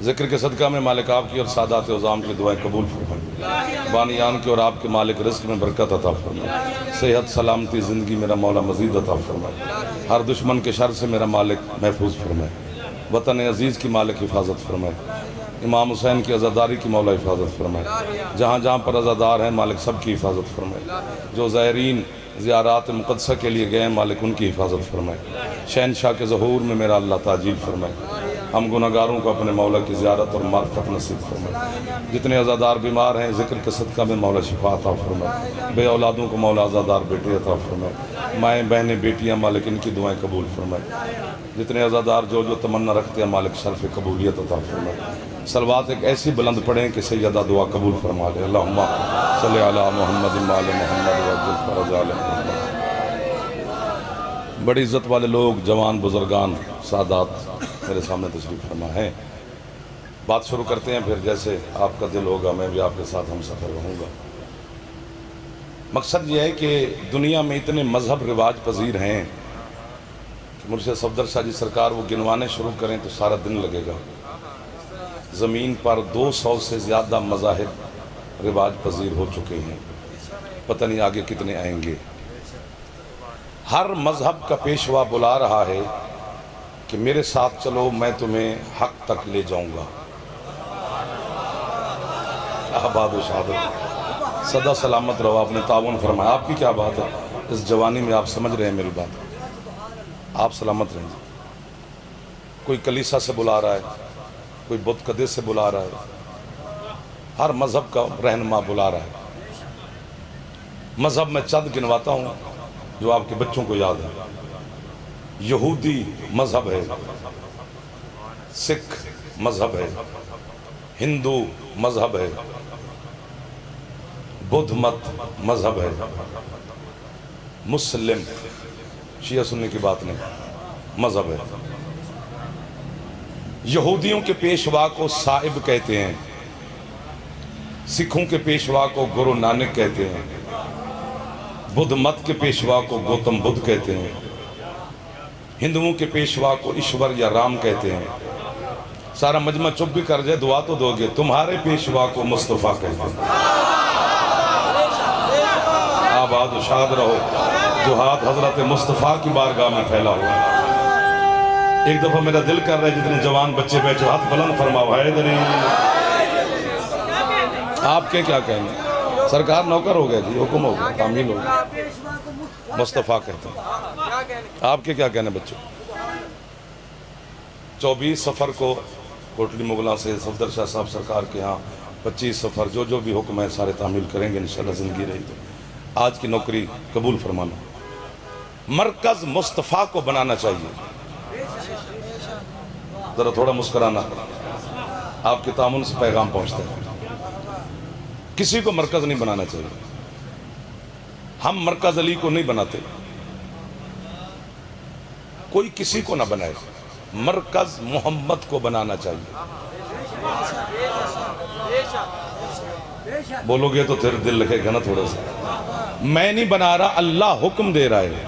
ذکر کے صدقہ میں مالک آپ کی اور سادات عظام کی دعائیں قبول فرمائے، بانیان کی اور آپ کے مالک رزق میں برکت عطا فرمائے، صحت سلامتی زندگی میرا مولا مزید عطا فرمائے، ہر دشمن کے شر سے میرا مالک محفوظ فرمائے، وطن عزیز کی مالک حفاظت فرمائے، امام حسین کی عزاداری کی مولا حفاظت فرمائے، جہاں جہاں پر عزادار ہیں مالک سب کی حفاظت فرمائے، جو زائرین زیارات مقدسہ کے لیے گئے ہیں مالک ان کی حفاظت فرمائے، شہنشاہ کے ظہور میں میرا اللہ تاجیل فرمائے، ہم گناہگاروں کو اپنے مولا کی زیارت اور معرفت نصیب فرمائے، جتنے عزادار بیمار ہیں ذکر کے صدقہ میں مولا شفا عطا فرمائے، بے اولادوں کو مولا عزادار بیٹے عطا فرمائے، مائیں بہنیں بیٹیاں مالک ان کی دعائیں قبول فرمائے، جتنے عزادار جو تمنا رکھتے ہیں مالک شرف قبولیت عطا فرمائے، صلوات ایک ایسی بلند پڑھیں کہ سیدہ دعا قبول فرما لے، اللہم صلی علی محمد وعلی محمد وعجل فرج آل محمد۔ بڑی عزت والے لوگ، جوان، بزرگان، سادات میرے سامنے تشریف فرما ہیں، بات شروع کرتے ہیں، پھر جیسے آپ کا دل ہوگا میں بھی آپ کے ساتھ ہم سفر رہوں گا۔ مقصد یہ ہے کہ دنیا میں اتنے مذہب رواج پذیر ہیں کہ مرشد صفدر شاہ جی سرکار وہ گنوانے شروع کریں تو سارا دن لگے گا۔ زمین پر 200 سے زیادہ مذاہب رواج پذیر ہو چکے ہیں، پتہ نہیں آگے کتنے آئیں گے۔ ہر مذہب کا پیشوا بلا رہا ہے کہ میرے ساتھ چلو میں تمہیں حق تک لے جاؤں گا۔ آباد و شہادت، صدا سلامت رہو، آپ نے تعاون فرمایا، آپ کی کیا بات ہے، اس جوانی میں آپ سمجھ رہے ہیں میری بات، آپ سلامت رہیں۔ کوئی کلیسا سے بلا رہا ہے، کوئی بت قدے سے بلا رہا ہے، ہر مذہب کا رہنما بلا رہا ہے۔ مذہب میں چند گنواتا ہوں جو آپ کے بچوں کو یاد ہے۔ یہودی مذہب ہے، سکھ مذہب ہے، ہندو مذہب ہے، بدھ مت مذہب ہے، مسلم، شیعہ سنی کی بات نہیں، مذہب ہے۔ یہودیوں کے پیشوا کو صائب کہتے ہیں، سکھوں کے پیشوا کو گرو نانک کہتے ہیں، بدھ مت کے پیشوا کو گوتم بدھ کہتے ہیں، ہندوؤں کے پیشوا کو ایشور یا رام کہتے ہیں۔ سارا مجمع چپ بھی کر جائے دعا تو دو گے، تمہارے پیشوا کو مصطفیٰ کہتے ہیں۔ آباد و شاد رہو، جو ہاتھ حضرت مصطفیٰ کی بارگاہ میں پھیلا ہوا۔ ایک دفعہ میرا دل کر رہا ہے جتنے جوان بچے بیٹھے ہاتھ بلند فرماؤ، حیدری۔ آپ کے کیا کہنے، سرکار نوکر ہو گئے جی، حکم ہو گیا، تعمیل ہو گیا، مصطفیٰ کہتے ہیں۔ آپ کے کیا کہنے بچوں؟ 24 سفر کو کوٹلی مغلاں سے صفدر شاہ صاحب سرکار کے ہاں 25 سفر جو بھی حکم ہے سارے تعمیل کریں گے انشاءاللہ، زندگی رہی تو آج کی نوکری قبول فرمانا۔ مرکز مصطفیٰ کو بنانا چاہیے، ذرا تھوڑا مسکرانا، آپ کے تعاون سے پیغام پہنچتا ہے۔ کسی کو مرکز نہیں بنانا چاہیے، ہم مرکز علی کو نہیں بناتے، کوئی کسی کو نہ بنائے، مرکز محمد کو بنانا چاہیے۔ بولو گے تو تیرے دل لگے گا نا تھوڑا سا، میں نہیں بنا رہا، اللہ حکم دے رہا ہے،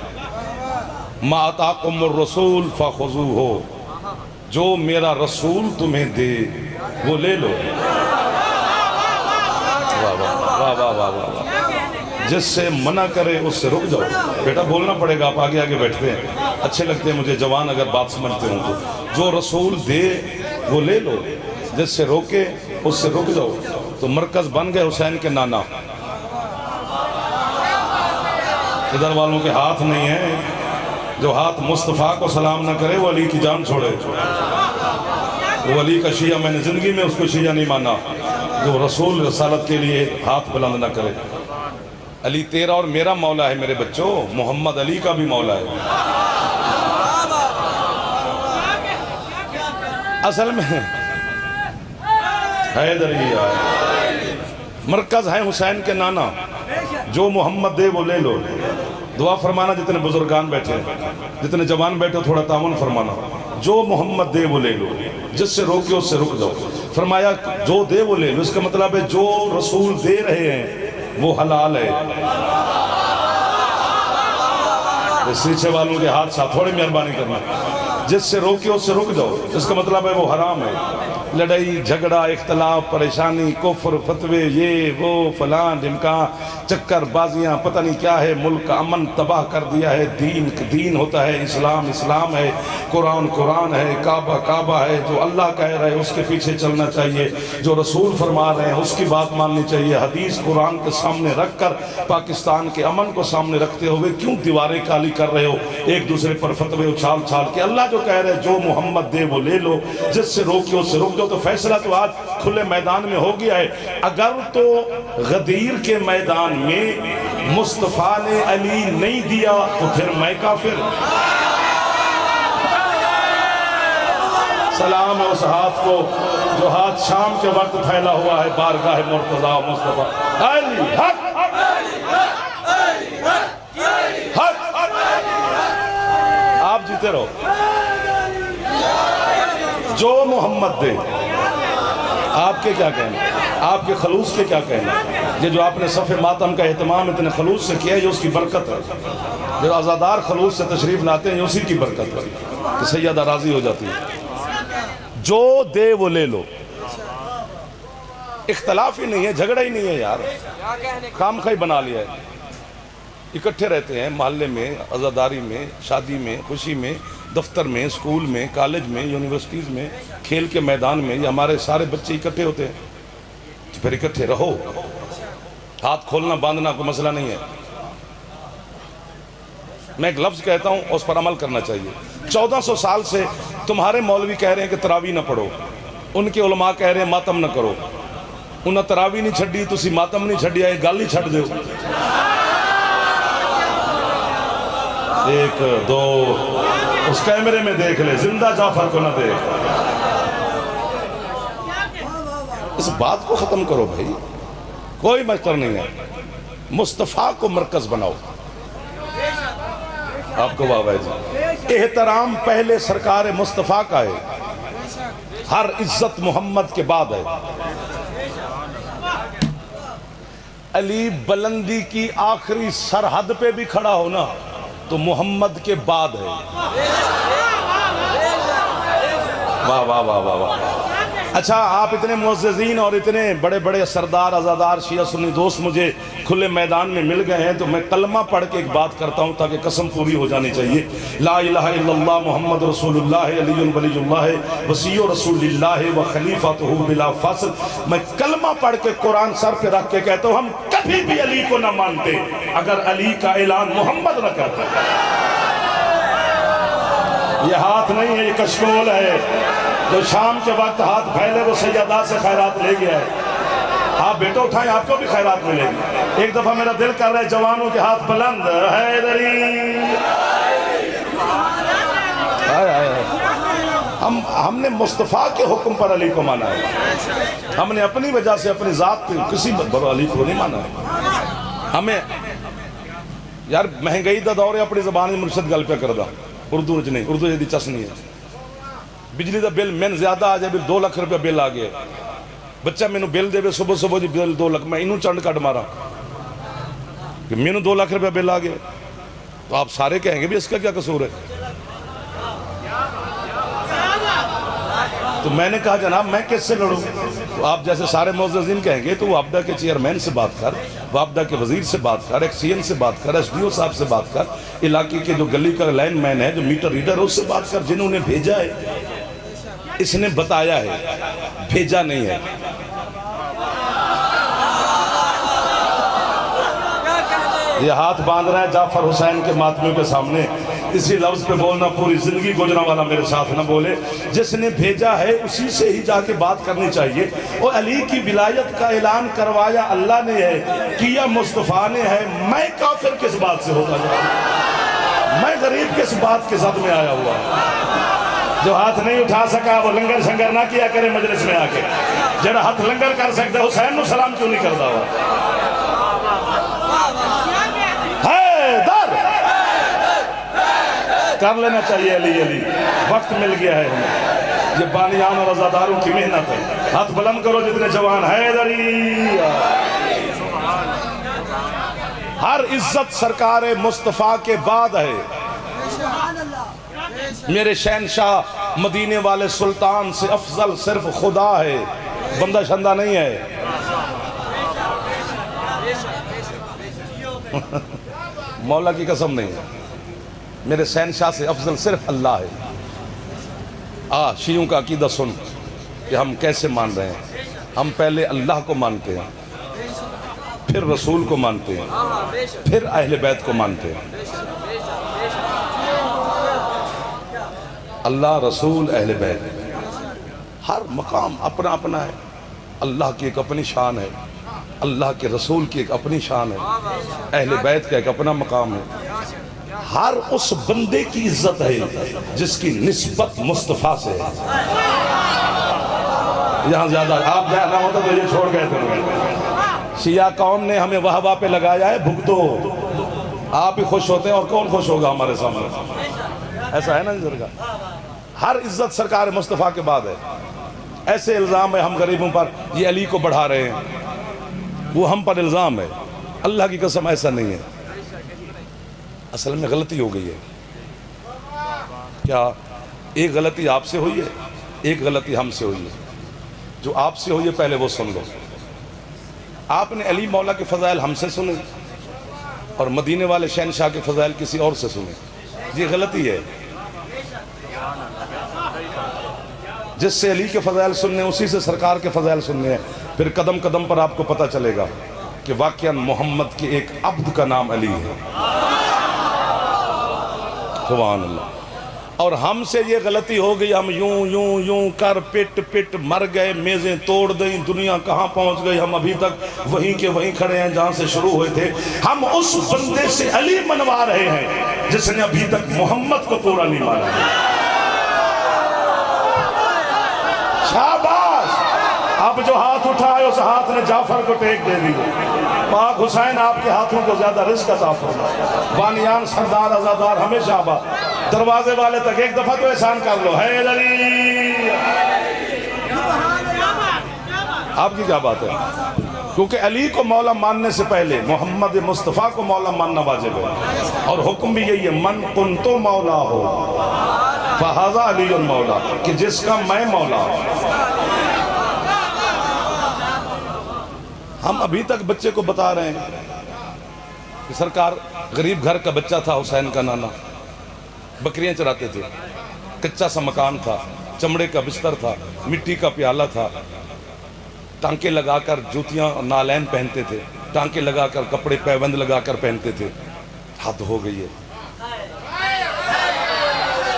ما آتاکم الرسول فخذوہ، جو میرا رسول تمہیں دے وہ لے لو۔ واہ واہ واہ واہ واہ، جس سے منع کرے اس سے رک جاؤ۔ بیٹا بولنا پڑے گا، آپ آگے آگے بیٹھتے ہیں، اچھے لگتے ہیں مجھے جوان اگر بات سمجھتے ہوں تو۔ جو رسول دے وہ لے لو، جس سے روکے اس سے رک جاؤ۔ تو مرکز بن گئے حسین کے نانا۔ ادھر والوں کے ہاتھ نہیں ہیں، جو ہاتھ مصطفیٰ کو سلام نہ کرے وہ علی کی جان چھوڑے۔ وہ علی کا شیعہ، میں نے زندگی میں اس کو شیعہ نہیں مانا جو رسول رسالت کے لیے ہاتھ بلند نہ کرے۔ علی تیرا اور میرا مولا ہے میرے بچوں، محمد علی کا بھی مولا ہے۔ اصل میں حیدری آئے، مرکز ہیں حسین کے نانا، جو محمد دے وہ لے لو۔ دعا فرمانا جتنے بزرگان بیٹھے ہیں، جتنے جوان بیٹھے تھوڑا تعاون فرمانا، جو محمد دے وہ لے لو، جس سے روکے اس سے رک جاؤ۔ فرمایا جو دے وہ لے لو، اس کا مطلب ہے جو رسول دے رہے ہیں وہ حلال ہے۔ سیچے والوں کے ہاتھ ساتھ تھوڑی مہربانی کرنا، جس سے روکے اس سے رک جاؤ، اس کا مطلب ہے وہ حرام ہے۔ لڑائی جھگڑا اختلاف پریشانی کفر فتوے یہ وہ فلان ڈھمکاں چکر بازیاں پتہ نہیں کیا ہے، ملک کا امن تباہ کر دیا ہے۔ دین ہوتا ہے اسلام، اسلام ہے، قرآن قرآن ہے، کعبہ کعبہ ہے۔ جو اللہ کہہ رہے اس کے پیچھے چلنا چاہیے، جو رسول فرما رہے ہیں اس کی بات ماننی چاہیے۔ حدیث قرآن کے سامنے رکھ کر پاکستان کے امن کو سامنے رکھتے ہوئے کیوں دیواریں کالی کر رہے ہو ایک دوسرے پر فتوے اچھال چھال کے؟ اللہ جو کہہ رہے جو محمد دے وہ لے لو، جس سے روکی اس سے روک دو۔ تو فیصلہ تو آج کھلے میدان میں ہو گیا ہے۔ اگر تو غدیر کے میدان میں مصطفیٰ نے علی نہیں دیا تو پھر میں کافر۔ سلام ہے اس ہاتھ کو جو ہاتھ شام کے وقت پھیلا ہوا ہے بارگاہ مرتضیٰ مصطفیٰ علی حق حق۔ آپ جیتے رہو، جو محمد دے۔ آپ کے کیا کہنا، آپ کے خلوص کے کیا کہنا؟ یہ جو آپ نے صف ماتم کا اہتمام اتنے خلوص سے کیا ہے یہ اس کی برکت ہے۔ جو آزادار خلوص سے تشریف لاتے ہیں یہ اسی کی برکت ہے کہ سیدہ راضی ہو جاتی ہے۔ جو دے وہ لے لو، اختلاف ہی نہیں ہے، جھگڑا ہی نہیں ہے یار، خام خواہ بنا لیا ہے۔ اکٹھے رہتے ہیں محلے میں، عزاداری میں، شادی میں، خوشی میں، دفتر میں، اسکول میں، کالج میں، یونیورسٹیز میں، کھیل کے میدان میں، یہ ہمارے سارے بچے اکٹھے ہوتے ہیں۔ تو پھر اکٹھے رہو، ہاتھ کھولنا باندھنا کوئی مسئلہ نہیں ہے۔ میں ایک لفظ کہتا ہوں اس پر عمل کرنا چاہیے۔ 1400 سال سے تمہارے مولوی کہہ رہے ہیں کہ تراویح نہ پڑھو، ان کے علماء کہہ رہے ہیں ماتم نہ کرو، انہیں تراویح نہیں چھڑی تسی ماتم نہیں چھڑی آئے گل ہی چھڑ دیو۔ ایک دو اس کیمرے میں دیکھ لے، زندہ جعفر کو نہ دیکھ۔ اس بات کو ختم کرو بھائی، کوئی مستر نہیں ہے، مصطفیٰ کو مرکز بناؤ۔ آپ کو بابا جی احترام پہلے سرکار مصطفیٰ کا ہے، ہر عزت محمد کے بعد ہے۔ علی بلندی کی آخری سرحد پہ بھی کھڑا ہونا تو محمد کے بعد ہے۔ واہ واہ واہ واہ واہ۔ اچھا آپ اتنے معززین اور اتنے بڑے بڑے سردار عزادار شیعہ سنی دوست مجھے کھلے میدان میں مل گئے ہیں تو میں کلمہ پڑھ کے ایک بات کرتا ہوں تاکہ قسم پوری ہو جانی چاہیے۔ لا الہ الا اللہ محمد رسول اللہ علی ولی اللہ وصی رسول اللہ و خلیفۃہ بلا فاصل۔ میں کلمہ پڑھ کے قرآن سر پہ رکھ کے کہتا ہوں ہم کبھی بھی علی کو نہ مانتے اگر علی کا اعلان محمد نہ کرتا۔ یہ ہاتھ نہیں ہے، یہ کشکول ہے جو شام کے وقت ہاتھ پھیلے وہ سیدہ سے خیرات لے گیا ہے۔ آپ بیٹا اٹھائیں آپ کو بھی خیرات ملے گی۔ ایک دفعہ میرا دل کر رہا ہے جوانوں کے ہاتھ بلند، حیدری۔ ہم نے مصطفیٰ کے حکم پر علی کو مانا ہے، ہم نے اپنی وجہ سے اپنی ذات پہ کسی بڑا علی کو نہیں مانا ہے۔ ہمیں یار مہنگائی دا دور ہے، اپنی زبان میں مرشد گل پہ کر دا، اردو وچ نہیں، اردو جدی چس نہیں ہے۔ بجلی دا بل میں زیادہ آ جائے 2 لاکھ روپے بل آ گئے، بچہ میں بل دے صبح صبح جی بل 2 لاکھ، میں انہوں چنڈ کٹ مارا کہ میں 2 لاکھ روپے بل آ گئے تو آپ سارے کہیں گے بھی اس کا کیا قصور ہے؟ تو میں نے کہا جناب میں کس سے لڑوں؟ تو آپ جیسے سارے معززین کہیں گے تو وہ وابڈا کے چیئرمین سے بات کر، وابڈا کے وزیر سے بات کر، ایک سی این سے بات کر، ایس ڈی او صاحب سے بات کر، علاقے کے جو گلی کا لائن مین ہے جو میٹر ریڈر ہے اس سے بات کر، جنہوں نے بھیجا ہے۔ اس نے بتایا ہے، بھیجا نہیں ہے۔ یہ ہاتھ باندھ رہا ہے جعفر حسین کے ماتمیوں کے سامنے، اسی لفظ پہ بولنا پوری زندگی گزرا والا میرے ساتھ نہ بولے۔ جس نے بھیجا ہے اسی سے ہی جا کے بات کرنی چاہیے۔ اور علی کی ولایت کا اعلان کروایا اللہ نے ہے، کیا مصطفیٰ نے ہے۔ میں کافر کس بات سے ہوتا جاؤں؟ میں غریب کس بات کے زد میں آیا ہوا؟ جو ہاتھ نہیں اٹھا سکا وہ لنگر شنگر نہ کیا کرے مجلس میں آ کے۔ جڑا ہاتھ لنگر کر سکتا ہے حسین نو سلام کیوں نہیں کرتا ہوا؟ کر لینا چاہیے علی علی، وقت مل گیا ہے ہمیں۔ یہ بانیان اور عزاداروں کی محنت ہے۔ ہاتھ بلند کرو جتنے جوان، حیدری۔ ہر عزت سرکار مصطفیٰ کے بعد ہے۔ میرے شہنشاہ مدینے والے سلطان سے افضل صرف خدا ہے، بندہ شندہ نہیں ہے۔ مولا کی قسم نہیں ہے، میرے شہنشاہ سے افضل صرف اللہ ہے۔ شیعوں کا عقیدہ سن کہ ہم کیسے مان رہے ہیں۔ ہم پہلے اللہ کو مانتے ہیں، پھر رسول کو مانتے ہیں، پھر اہل بیت کو مانتے ہیں۔ اللہ، رسول، اہل بیت، ہر مقام اپنا اپنا ہے۔ اللہ کی ایک اپنی شان ہے، اللہ کے رسول کی ایک اپنی شان ہے، اہل بیت کا ایک اپنا مقام ہے۔ ہر اس بندے کی عزت ہے جس کی نسبت مصطفیٰ سے ہے۔ یہاں زیادہ آپ جانا ہوتا تو یہ چھوڑ گئے تھے۔ شیعہ قوم نے ہمیں وہابہ پہ لگایا ہے، بھگتو۔ آپ ہی خوش ہوتے ہیں اور کون خوش ہوگا ہمارے سامنے؟ ایسا ہے نا جرگا۔ ہر عزت سرکار مصطفیٰ کے بعد ہے۔ ایسے الزام ہے ہم غریبوں پر، یہ علی کو بڑھا رہے ہیں، وہ ہم پر الزام ہے۔ اللہ کی قسم ایسا نہیں ہے، اصل میں غلطی ہو گئی ہے۔ کیا ایک غلطی آپ سے ہوئی ہے، ایک غلطی ہم سے ہوئی ہے۔ جو آپ سے ہوئی ہے پہلے وہ سن لو۔ آپ نے علی مولا کے فضائل ہم سے سنے اور مدینے والے شہنشاہ کے فضائل کسی اور سے سنے، یہ غلطی ہے۔ جس سے علی کے فضائل سننے اسی سے سرکار کے فضائل سننے ہیں، پھر قدم قدم پر آپ کو پتہ چلے گا کہ واقعاً محمد کے ایک عبد کا نام علی ہے۔ سبحان اللہ۔ اور ہم سے یہ غلطی ہو گئی، ہم یوں یوں یوں کر پٹ پٹ مر گئے، میزیں توڑ دیں، دنیا کہاں پہنچ گئی، ہم ابھی تک وہیں کے وہیں کھڑے ہیں جہاں سے شروع ہوئے تھے۔ ہم اس بندے سے علی منوا رہے ہیں جس نے ابھی تک محمد کو پورا نہیں مانا۔ شاباش! اب جو ہاتھ اٹھائے اس ہاتھ نے جعفر کو ٹیک دے دی۔ پاک حسین آپ کے ہاتھوں کو زیادہ رزق عطا فرمائے۔ بانیان سردار عزادار ہمیشہ آباد۔ دروازے والے تک ایک دفعہ تو احسان کر لو، ہے علی۔ آپ کی کیا بات ہے؟ کیونکہ علی کو مولا ماننے سے پہلے محمد مصطفیٰ کو مولا ماننا واجب ہے، اور حکم بھی یہی ہے، من کنت مولا ہو فہذا علی مولا، کہ جس کا میں مولا ہوں۔ ہم ابھی تک بچے کو بتا رہے ہیں کہ سرکار غریب گھر کا بچہ تھا، حسین کا نانا، بکریاں چراتے تھے، کچا سا مکان تھا، چمڑے کا بستر تھا، مٹی کا پیالہ تھا، ٹانکے لگا کر جوتیاں نالین پہنتے تھے، ٹانکے لگا کر کپڑے پیوند لگا کر پہنتے تھے۔ حد ہو گئی ہے،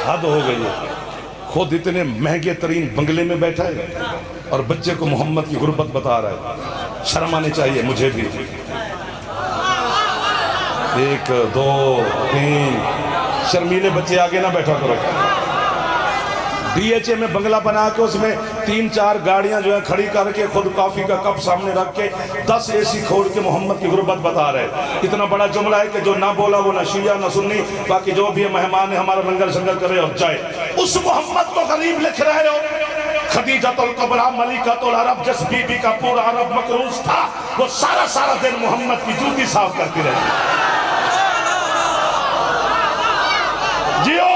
حد ہو گئی ہے۔ خود اتنے مہنگے ترین بنگلے میں بیٹھا ہے اور بچے کو محمد کی غربت بتا رہا ہے۔ شرم آنی چاہیے مجھے بھی۔ 1 2 3 شرمیلے بچے آگے نہ بیٹھا کرو۔ ڈی ایچ اے میں بنگلہ بنا کے اس میں 3-4 گاڑیاں جو ہیں کھڑی کر کے، خود کافی کا کپ سامنے رکھ کے 10 اے سی کھول کے محمد کی غربت بتا رہے۔ اتنا بڑا جملہ ہے کہ جو نہ بولا وہ نہ شیعہ نہ سنی، باقی جو بھی مہمان ہے ہمارا لنگر شنگر کرے اور جائے۔ اس محمد کو غریب لکھ رہے ہو۔ خدیجۃ الکبریٰ ملکۃ العرب، جس بی بی کا پورا عرب مقروض تھا، وہ سارا دن محمد کی جوتی صاف کرتی رہی۔ جیو!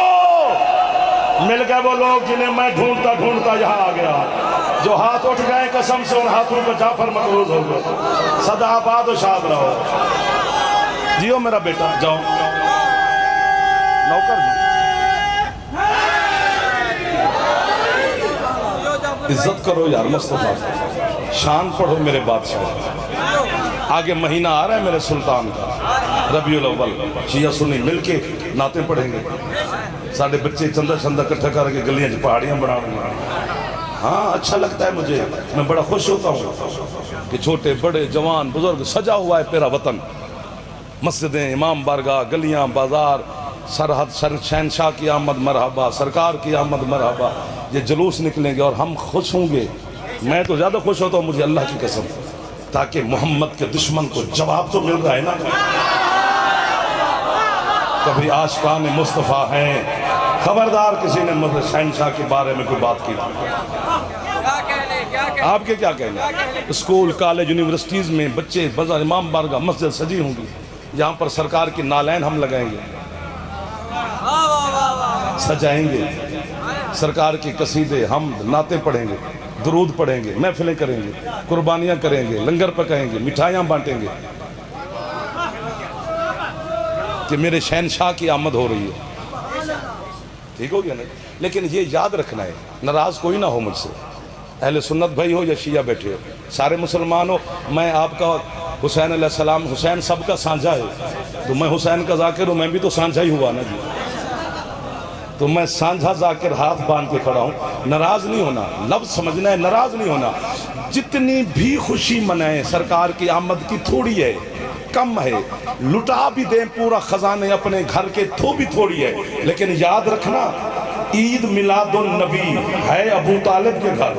مل گئے وہ لوگ جنہیں میں ڈھونڈتا ڈھونڈتا یہاں آ گیا، جو ہاتھ اٹھ گئے قسم سے ان ہاتھوں کو جعفر مقروض ہو گئے۔ سدا آباد و شاد رہو۔ جیو میرا بیٹا، جاؤ نوکر جی، عزت کرو یار مصطفیٰ، شان پڑھو میرے بادشاہ۔ آگے مہینہ آ رہا ہے میرے سلطان کا، ربیع الاول، شیعہ سنی مل کے نعتیں پڑھیں گے۔ ساڑھے بچے چندہ چندہ کٹھا کر کے گلیاں پہاڑیاں بنا رہے ہیں۔ ہاں اچھا لگتا ہے مجھے، میں بڑا خوش ہوتا ہوں کہ چھوٹے بڑے جوان بزرگ سجا ہوا ہے میرا وطن۔ مسجدیں، امام بارگاہ، گلیاں، بازار، سرحد، شہنشاہ کی آمد مرحبا، سرکار کی آمد مرحبا، یہ جلوس نکلیں گے اور ہم خوش ہوں گے۔ میں تو زیادہ خوش ہوتا ہوں مجھے اللہ کی قسم، تاکہ محمد کے دشمن کو جواب تو مل رہا ہے نا۔ کبھی عاشقان مصطفیٰ ہیں، خبردار کسی نے شہنشاہ کے بارے میں کوئی بات کی تھی۔ آپ کے کیا کہنے؟ اسکول، کالج، یونیورسٹیز میں بچے، بازار، امام بارگاہ، مسجد سجی ہوں گی، یہاں پر سرکار کی نالین ہم لگائیں گے، سجائیں گے، سرکار کی قصیدے حمد نعتیں پڑھیں گے، درود پڑھیں گے، محفلیں کریں گے، قربانیاں کریں گے، لنگر پکائیں گے، مٹھائیاں بانٹیں گے کہ میرے شہنشاہ کی آمد ہو رہی ہے۔ ٹھیک ہو گیا نا؟ لیکن یہ یاد رکھنا ہے، ناراض کوئی نہ ہو مجھ سے، اہل سنت بھائی ہو یا شیعہ بیٹھے ہو، سارے مسلمان ہو، میں آپ کا حسین علیہ السلام، حسین سب کا سانجھا ہے، تو میں حسین کا ذاکر ہوں، میں بھی تو سانجھا ہی ہوا نا جی، تو میں سانجھا ذاکر ہاتھ باندھ کے کھڑا ہوں۔ ناراض نہیں ہونا، لفظ سمجھنا ہے، ناراض نہیں ہونا۔ جتنی بھی خوشی منائیں سرکار کی آمد کی تھوڑی ہے، کم ہے، لٹا بھی دیں پورا خزانے اپنے گھر کے تو بھی تھوڑی ہے، لیکن یاد رکھنا عید میلاد النبی ہے ابو طالب کے گھر،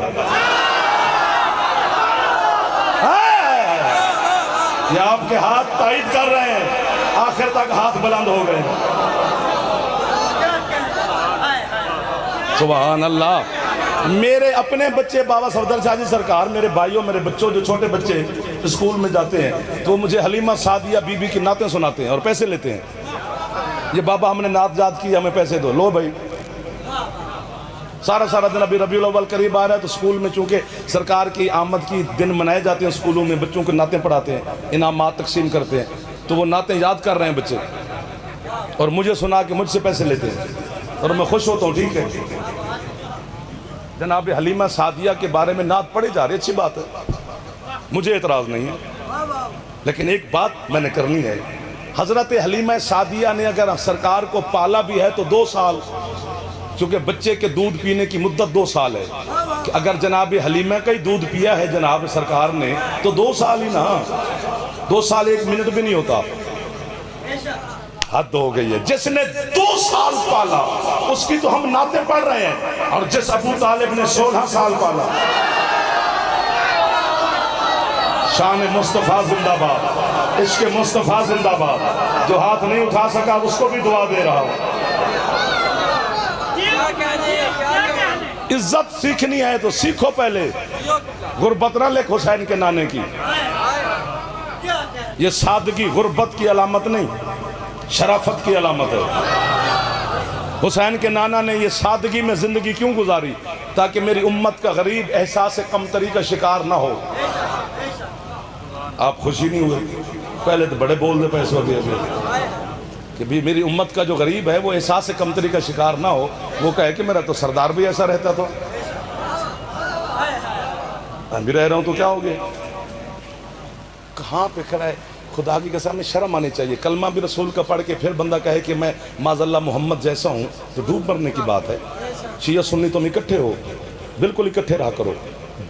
یہ آپ کے ہاتھ تائید کر رہے ہیں، آخر تک ہاتھ بلند ہو گئے۔ سبحان اللہ۔ میرے اپنے بچے بابا صفدر شاہ جی سرکار، میرے بھائیوں، میرے بچوں، جو چھوٹے بچے اسکول میں جاتے ہیں تو مجھے حلیمہ سعدیہ بی بی کی نعتیں سناتے ہیں اور پیسے لیتے ہیں، یہ بابا ہم نے نعت یاد کی، ہمیں پیسے دو، لو بھائی۔ سارا دن ابھی ربیع الاول قریب آ رہا ہے تو اسکول میں چونکہ سرکار کی آمد کی دن منائے جاتے ہیں، اسکولوں میں بچوں کو نعتیں پڑھاتے ہیں، انعامات تقسیم کرتے ہیں، تو وہ نعتیں یاد کر رہے ہیں بچے اور مجھے سنا کے مجھ سے پیسے لیتے ہیں اور میں خوش ہوتا ہوں۔ ٹھیک ہے، جناب حلیمہ سعدیہ کے بارے میں نعت پڑھی جا رہی ہے، اچھی بات ہے، مجھے اعتراض نہیں ہے، لیکن ایک بات میں نے کرنی ہے، حضرت حلیمہ سعدیہ نے اگر سرکار کو پالا بھی ہے تو 2 سال، چونکہ بچے کے دودھ پینے کی مدت 2 سال ہے، کہ اگر جناب حلیمہ کا ہی دودھ پیا ہے جناب سرکار نے تو 2 سال ہی نا، 2 سال 1 منٹ بھی نہیں ہوتا۔ حد ہو گئی ہے، جس نے 2 سال پالا اس کی تو ہم نعتیں پڑھ رہے ہیں، اور جس ابو طالب نے 16 سال پالا، شان مصطفیٰ زندہ باد، عشق مصطفیٰ زندہ باد، جو ہاتھ نہیں اٹھا سکا اس کو بھی دعا دے رہا ہوں۔ عزت سیکھنی ہے تو سیکھو پہلے، غربت نہ لکھ حسین کے نانے کی، یہ سادگی غربت کی علامت نہیں، شرافت کی علامت ہے۔ حسین کے نانا نے یہ سادگی میں زندگی کیوں گزاری؟ تاکہ میری امت کا غریب احساس کمتری کا شکار نہ ہو۔ آپ خوشی نہیں ہوئے؟ پہلے تو بڑے بول دے پیسوں دے کہ بھی میری امت کا جو غریب ہے وہ احساس کمتری کا شکار نہ ہو، وہ کہے کہ میرا تو سردار بھی ایسا رہتا تو میں بھی رہ رہا ہوں تو کیا ہو گیا؟ کہاں پہ کھڑا ہے؟ خدا کی قسم میں شرم آنی چاہیے۔ کلمہ بھی رسول کا پڑھ کے پھر بندہ کہے کہ میں معاذ اللہ محمد جیسا ہوں تو ڈوب مرنے کی بات ہے۔ شیعہ سنی تم اکٹھے ہو، بالکل اکٹھے رہا کرو،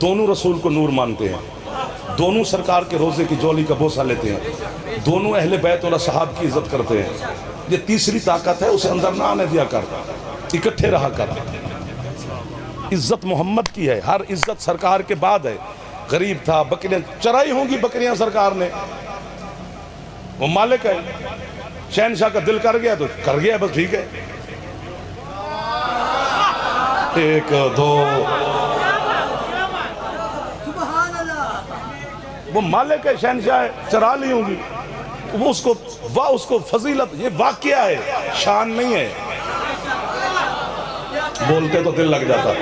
دونوں رسول کو نور مانتے ہیں، دونوں سرکار کے روزے کی جولی کا بوسہ لیتے ہیں، دونوں اہل بیت اور اصحاب کی عزت کرتے ہیں۔ یہ تیسری طاقت ہے، اسے اندر نہ آنے دیا کر، اکٹھے رہا کر۔ عزت محمد کی ہے، ہر عزت سرکار کے بعد ہے۔ غریب تھا، بکریاں چرائی ہوں گی بکریاں سرکار نے، وہ مالک ہے، شہنشاہ کا دل کر گیا تو کر گیا، بس ٹھیک ہے۔ 1 2 وہ مالک ہے، شہنشاہ ہے، چرا لی ہوں گی، وہ اس کو فضیلت، یہ واقعہ ہے، شان نہیں ہے، بولتے تو دل لگ جاتا۔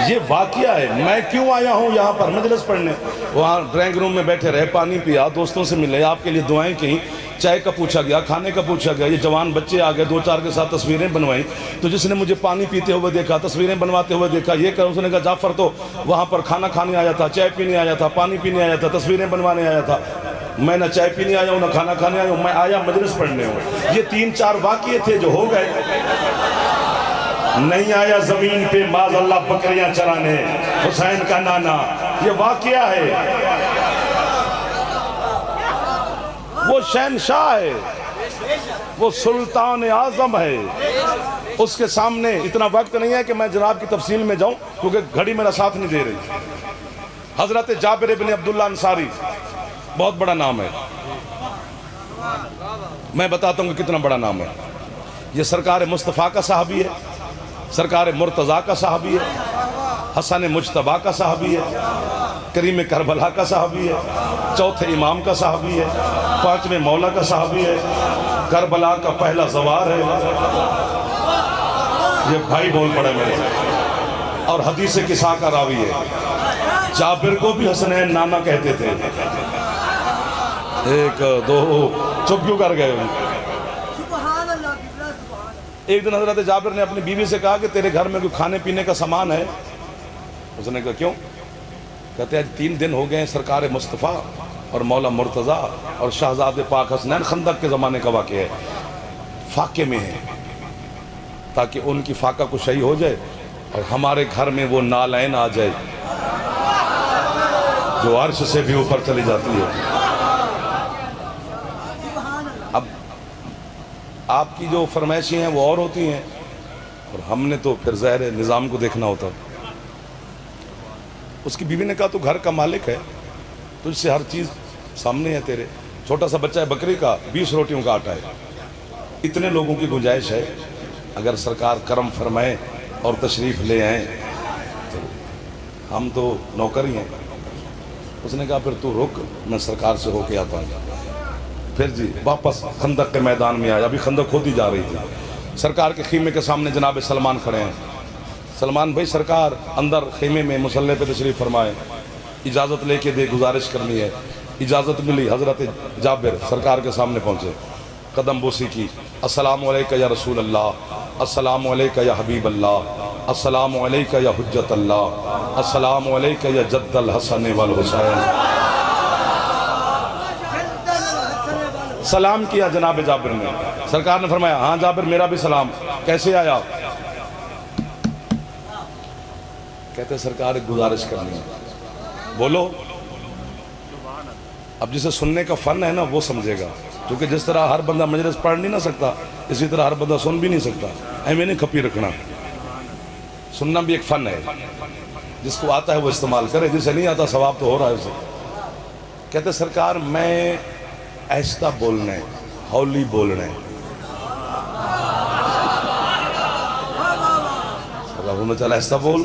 یہ واقعہ ہے، میں کیوں آیا ہوں یہاں پر مجلس پڑھنے، وہاں ڈرائنگ روم میں بیٹھے رہے، پانی پیا، دوستوں سے ملے، آپ کے لیے دعائیں کی، چائے کا پوچھا گیا، کھانے کا پوچھا گیا، یہ جوان بچے آ گئے، 2-4 کے ساتھ تصویریں بنوائیں، تو جس نے مجھے پانی پیتے ہوئے دیکھا، تصویریں بنواتے ہوئے دیکھا، یہ کہ اس نے کہا جعفر تو وہاں پر کھانا کھانے آیا تھا، چائے پینے آیا تھا، پانی پینے آیا تھا، تصویریں بنوانے آیا تھا، میں نہ چائے پینے آیا ہوں نہ کھانا کھانے آیا ہوں، میں آیا مجلس پڑھنے ہوں۔ یہ 3-4 واقعے تھے جو ہو گئے، نہیں آیا زمین پہ معاذ اللہ بکریاں چرانے، حسین کا نانا، یہ واقعہ ہے، وہ شہنشاہ ہے، وہ سلطان اعظم ہے، اس کے سامنے اتنا وقت نہیں ہے کہ میں جناب کی تفصیل میں جاؤں کیونکہ گھڑی میرا ساتھ نہیں دے رہی۔ حضرت جابر بن عبداللہ انصاری، بہت بڑا نام ہے، میں بتاتا ہوں کہ کتنا بڑا نام ہے۔ یہ سرکار مصطفیٰ کا صحابی ہے، سرکار مرتضیٰ کا صحابی ہے، حسن مجتبیٰ کا صحابی ہے، کریم کربلا کا صحابی ہے، چوتھے امام کا صحابی ہے، 5ویں مولا کا صحابی ہے، کربلا کا پہلا زوار ہے۔ یہ بھائی بول پڑے میرے اور حدیث کسا کا راوی ہے۔ جابر کو بھی حسنین نانا کہتے تھے۔ ایک دو چپ کیوں کر گئے؟ ایک دن حضرت جابر نے اپنی بیوی سے کہا کہ تیرے گھر میں کوئی کھانے پینے کا سامان ہے؟ اس نے کہا کیوں؟ کہتے ہیں 3 دن ہو گئے ہیں سرکار مصطفیٰ اور مولا مرتضیٰ اور شہزاد پاک حسنین خندق کے زمانے کا واقعہ ہے، فاقے میں ہے، تاکہ ان کی فاقہ کشائی ہو جائے اور ہمارے گھر میں وہ نالین آ جائے جو عرش سے بھی اوپر چلی جاتی ہے۔ اب آپ کی جو فرمائشیں ہیں وہ اور ہوتی ہیں، اور ہم نے تو پھر ظاہر ہے نظام کو دیکھنا ہوتا۔ اس کی بیوی نے کہا تو گھر کا مالک ہے، تجھ سے ہر چیز سامنے ہے تیرے، چھوٹا سا بچہ ہے بکری کا، 20 روٹیوں کا آٹا ہے، اتنے لوگوں کی گنجائش ہے، اگر سرکار کرم فرمائے اور تشریف لے آئیں تو ہم تو نوکر ہی ہیں۔ اس نے کہا پھر تو رک، میں سرکار سے ہو کے آتا ہوں۔ پھر جی واپس خندق کے میدان میں آیا، ابھی خندق کھودی جا رہی تھی، سرکار کے خیمے کے سامنے جناب سلمان کھڑے ہیں۔ سلمان بھائی سرکار اندر خیمے میں مصلی پہ تشریف فرمائے، اجازت لے کے دے، گزارش کرنی ہے۔ اجازت ملی، حضرت جابر سرکار کے سامنے پہنچے، قدم بوسی کی، السلام علیکہ یا رسول اللہ، السلام علیکہ یا حبیب اللہ، السلام علیکہ یا حجت اللہ، السلام علیکہ یا جد الحسن والحسین۔ سلام کیا جناب جابر نے، سرکار نے فرمایا ہاں جابر میرا بھی سلام، کیسے آیا؟ کہتے سرکار ایک گزارش کرنی ہے، بولو۔ اب جسے سننے کا فن ہے نا وہ سمجھے گا، کیونکہ جس طرح ہر بندہ مجلس پڑھ نہیں نہ سکتا، اسی طرح ہر بندہ سن بھی نہیں سکتا، ایویں نہیں کھپی رکھنا، سننا بھی ایک فن ہے، جس کو آتا ہے وہ استعمال کرے، جسے نہیں آتا ثواب تو ہو رہا ہے اسے۔ کہتے سرکار میں ایستا بولنا ہے، ہولی بولنا ہے، اللہ چل ایستا بول،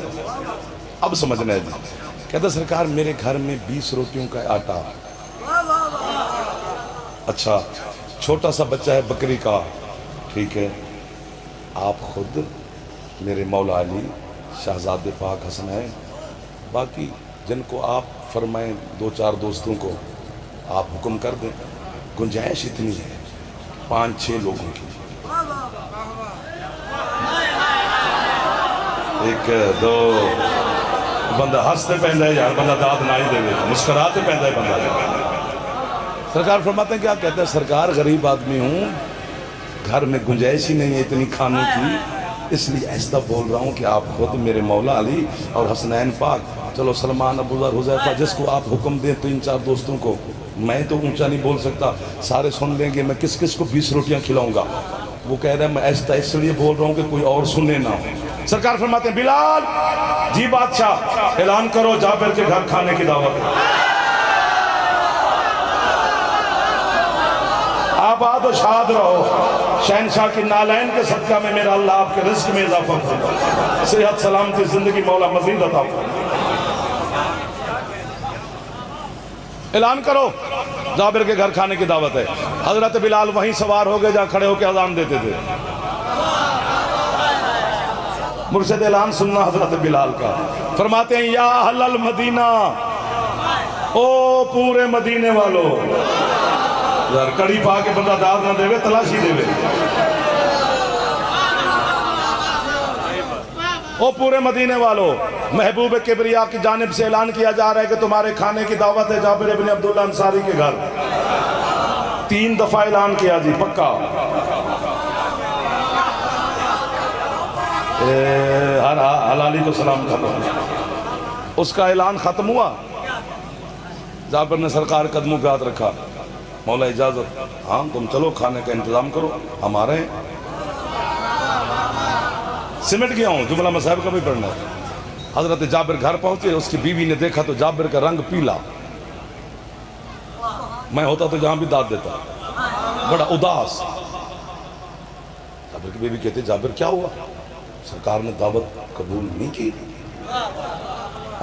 اب سمجھنا ہے جی۔ کہتے سرکار میرے گھر میں 20 روٹیوں کا آٹا، اچھا چھوٹا سا بچہ ہے بکری کا، ٹھیک ہے، آپ خود میرے مولا علی شہزاد پاک حسنین، باقی جن کو آپ فرمائیں 2-4 دوستوں کو آپ حکم کر دیں، گنجائش اتنی ہے 5-6 لوگوں کی، 1-2 بندہ ہنستے پہندا ہے یار، بندہ داد نہ ہی دے دے، مسکراتے پہندا ہے بندہ۔ سرکار فرماتے ہیں کیا؟ کہتے ہیں سرکار غریب آدمی ہوں، گھر میں گنجائش ہی نہیں ہے اتنی کھانے کی، اس لیے ایسا بول رہا ہوں کہ آپ خود میرے مولا علی اور حسنین پاک، چلو سلمان، ابو ذر، حذیفہ، جس کو آپ حکم دیں 3-4 دوستوں کو، میں تو اونچا نہیں بول سکتا، سارے سن لیں گے، میں کس کس کو 20 روٹیاں کھلاؤں گا؟ وہ کہہ رہا ہے میں ایسا اس لیے بول رہا ہوں کہ کوئی اور سنے نہ ہو۔ سرکار فرماتے ہیں بلال جی بادشاہ، اعلان کرو جابر کے گھر کھانے کی دعوت، آباد و شاد رہو، شہنشاہ کی نالین کے صدقہ میں میرا اللہ آپ کے رزق میں اضافہ کرے، صحت سلامتی زندگی مولا مزید عطا فرمائے۔ اعلان کرو جابر کے گھر کھانے کی دعوت ہے۔ حضرت بلال وہیں سوار ہو گئے جہاں کھڑے ہو کے اذان دیتے تھے۔ مرشد اعلان سننا حضرت بلال کا، فرماتے ہیں یا اہل المدینہ، او پورے مدینے والو، یار کڑی پا کے بندہ داد نہ دے وے، تلاشی دے وے، او پورے مدینے والو، محبوب کبریا کی جانب سے اعلان کیا جا رہا ہے کہ تمہارے کھانے کی دعوت ہے جابر ابن عبداللہ انصاری کے گھر۔ 3 دفعہ اعلان کیا جی، پکا، ہر حلالی کو سلام ختم۔ اس کا اعلان ختم ہوا، جابر نے سرکار قدموں پہ ہاتھ رکھا، مولا اجازت، ہاں تم چلو کھانے کا انتظام کرو، ہم آ رہے ہیں۔ سمٹ گیا ہوں، جملہ مصاحب کا بھی پڑھنا ہے۔ حضرت جابر گھر پہنچے، اس کی بیوی نے دیکھا تو جابر کا رنگ پیلا، میں ہوتا تو جہاں بھی داد دیتا، بڑا اداس۔ جابر کی بیوی کہتے جابر کیا ہوا؟ سرکار نے دعوت قبول نہیں کی۔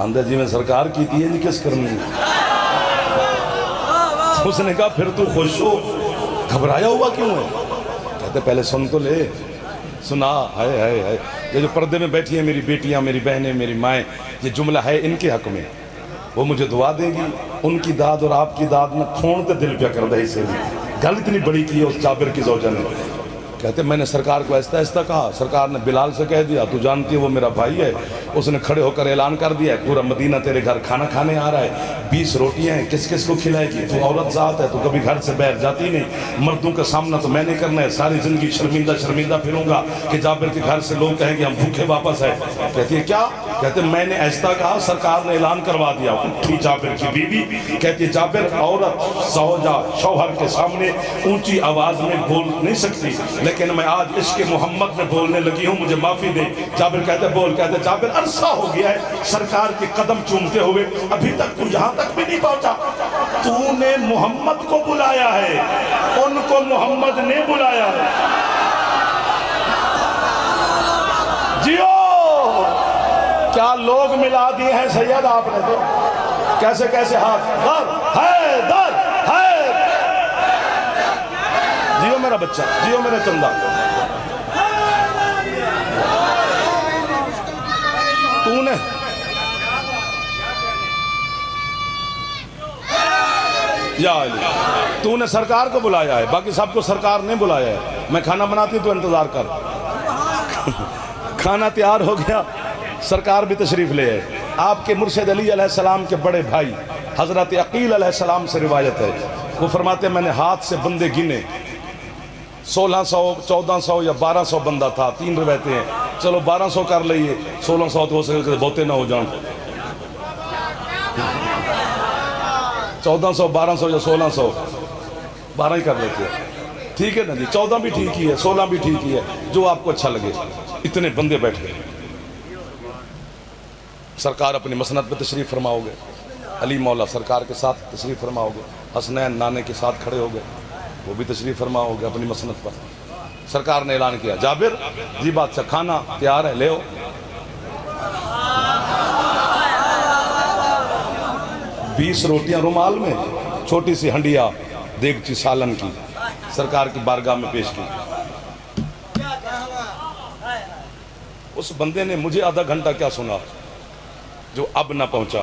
اندر جی میں سرکار کی تھی جی کس کرنی؟ اس نے کہا پھر تو خوش ہو، گھبرایا ہوا کیوں ہے؟ کہتے پہلے سن تو لے، سنا ہے یہ جو پردے میں بیٹھی ہیں میری بیٹیاں، میری بہنیں، میری مائیں، یہ جملہ ہے ان کے حق میں، وہ مجھے دعا دیں گی، ان کی داد اور آپ کی داد میں کھونتے دل پہ کر دے، سے بھی گل اتنی بڑی کی ہے اس جابر کی زوجہ نے، کہتے میں نے سرکار کو ایسا ایسا کہا، سرکار نے بلال سے کہہ دیا تو جانتی ہے وہ میرا بھائی ہے، اس نے کھڑے ہو کر اعلان کر دیا ہے پورا مدینہ تیرے گھر کھانا کھانے آ رہا ہے، 20 روٹیاں ہیں، کس کس کو کھلائے گی، تو عورت ذات ہے تو کبھی گھر سے باہر جاتی نہیں، مردوں کا سامنا تو میں نے کرنا ہے، ساری زندگی شرمندہ پھروں گا کہ جابر کے گھر سے لوگ کہیں گے ہم بھوکے واپس آئے، کہتی ہے کیا؟ کہتے میں نے ایسا کہا، سرکار نے اعلان کروا دیا، اٹھی جابر کی بیوی، کہتی ہے جابر عورت زوجہ شوہر کے سامنے اونچی آواز میں بول نہیں سکتی، لیکن میں آج عشق محمد میں بولنے لگی ہوں، مجھے معافی دے۔ جابر کہتے بول، کہتے جابر عرصہ ہو گیا ہے سرکار کے قدم چومتے ہوئے، ابھی تک تو یہاں تک بھی نہیں پہنچا، تو نے محمد کو بلایا ہے، ان کو محمد نے بلایا ہے، جیو کیا لوگ ملا دیے ہیں سید آپ نے تو، کیسے کیسے ہاتھ، در ہے در ہے، جیو میرا بچہ، جیو میرا چندہ، تو نے یا علی تو نے سرکار کو بلایا ہے، باقی سب کو سرکار نے بلایا ہے، میں کھانا بناتی تو انتظار کر، کھانا تیار ہو گیا، سرکار بھی تشریف لے آئے، آپ کے مرشد علی علیہ السلام کے بڑے بھائی حضرت عقیل علیہ السلام سے روایت ہے، وہ فرماتے ہیں میں نے ہاتھ سے بندے گنے، 1600 1400 یا 1200 بندہ تھا، 3 روایتیں ہیں، چلو 1200 کر لئیے، 1600 تو ہو سکے بہتے نہ ہو جان، 1400 1200 یا 1600 12 ہی کر لیتے ہیں، ٹھیک ہے نا جی، 14 بھی ٹھیک ہی ہے، 16 بھی ٹھیک ہی ہے، جو آپ کو اچھا لگے، اتنے بندے بیٹھ گئے، سرکار اپنی مسند پہ تشریف فرماؤ گے، علی مولا سرکار کے ساتھ تشریف فرماؤ گے، حسنین نانے کے ساتھ کھڑے ہو گئے، وہ بھی تشریف فرماؤ گے اپنی مسند پر، سرکار نے اعلان کیا جابر جی بادشاہ کھانا تیار ہے، لے ہو 20 روٹیاں رومال میں، چھوٹی سی ہنڈیا دیگچی سالن کی، سرکار کی بارگاہ میں پیش کی، اس بندے نے مجھے آدھا گھنٹہ کیا سنا جو اب نہ پہنچا،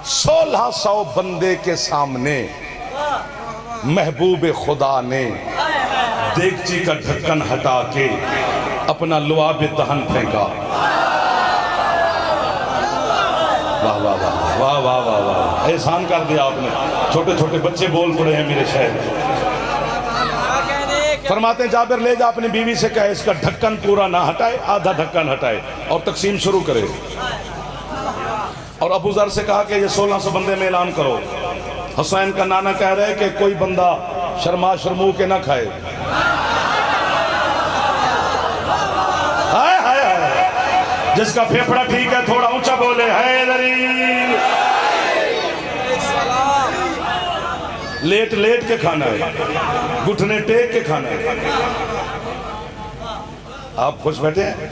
1600 بندے کے سامنے محبوب خدا نے دیگچی کا ڈھکن ہٹا کے اپنا لعاب دہن پھینکا، واہ واہ واہ واہ واہ واہ واہ، احسان کر دیا آپ نے، چھوٹے چھوٹے بچے بول پڑے ہیں میرے شہر، فرماتے ہیں جابر لے جا اپنی بیوی سے کہے اس کا ڈھکن پورا نہ ہٹائے، آدھا ڈھکن ہٹائے اور تقسیم شروع کرے، اور ابو ذر سے کہا کہ یہ 1600 بندے میں اعلان کرو، حسین کا نانا کہہ رہے کہ کوئی بندہ شرما شرمو کے نہ کھائے، ہائے ہائے ہائے، جس کا پھیپڑا ٹھیک ہے تھوڑا اونچا بولے حیدری، لیٹ لیٹ کے کھانا ہے، گھٹنے ٹیک کے کھانا ہے، آپ خوش بیٹھے ہیں،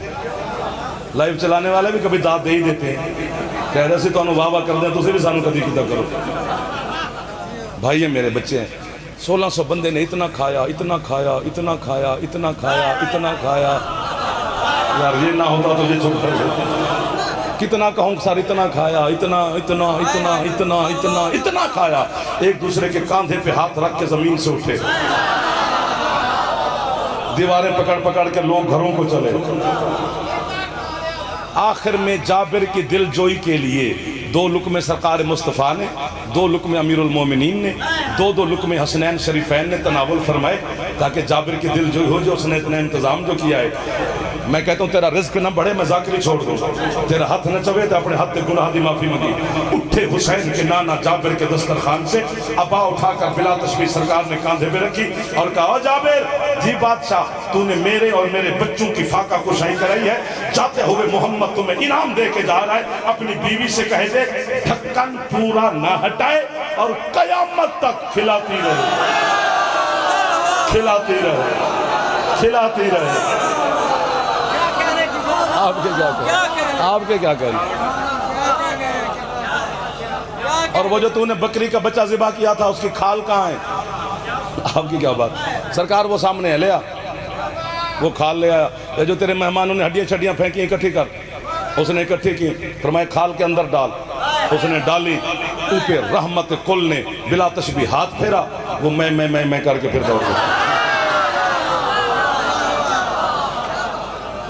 لائیو چلانے والے بھی کبھی داد دے ہی دیتے ہیں، کہہ رہے سے تو انہوں واہ واہ کر دیں تو بھی سانو کدی کتا کرو، بھائی یہ میرے بچے ہیں، 1600 بندے نے اتنا کھایا اتنا کھایا اتنا کھایا اتنا کھایا اتنا کھایا، یار یہ نہ ہوتا تو یہ چھوٹ کر کتنا کہوں سر، اتنا کھایا اتنا اتنا اتنا اتنا اتنا اتنا کھایا، ایک دوسرے کے کاندھے پہ ہاتھ رکھ کے زمین سے اٹھے، دیواریں پکڑ پکڑ کے لوگ گھروں کو چلے، آخر میں جابر کی دل جوئی کے لیے 2 لقمے سرکار مصطفیٰ نے، 2 لقمے امیر المومنین نے، 2 لقمے حسنین شریفین نے تناول فرمائے تاکہ جابر کی دل جوئی ہو، جو اس نے اتنا انتظام جو کیا ہے، میں کہتا ہوں تیرا رزق نہ بڑھے میں ذاکری چھوڑ دوں، تیرا ہاتھ نہ چوے تو اپنے ہاتھ گناہ دی معافی مانگی، اٹھے حسین کے نانا جابر کے دسترخوان سے، ابا اٹھا کر بلا تشبیہ سرکار نے کاندھے پہ رکھی اور کہا جابر جی بادشاہ تو نے میرے اور میرے بچوں کی فاقہ کشائی کرائی ہے، جاتے ہوئے محمد تمہیں انعام دے کے جا رہا ہے، اپنی بیوی سے کہے دے ڈھکن پورا نہ ہٹائے اور قیامت تک کھلاتی رہے، کھلاتی رہے، کھلاتی رہے، آپ کے کیا کریں، آپ کے کیا کریں، اور وہ جو تو نے بکری کا بچہ ذبح کیا تھا اس کی کھال کہاں ہے، آپ کی کیا بات، سرکار وہ سامنے ہے، لیا وہ کھال لے آیا. یہ جو تیرے مہمانوں نے ہڈیاں چھڈیاں پھینکی اکٹھی کر. اس نے اکٹھی کی. فرمایا کھال کے اندر ڈال. اس نے ڈالی. اوپر رحمت کل نے بلا تشبیہ ہاتھ پھیرا. وہ میں کر کے پھر دوڑ گیا.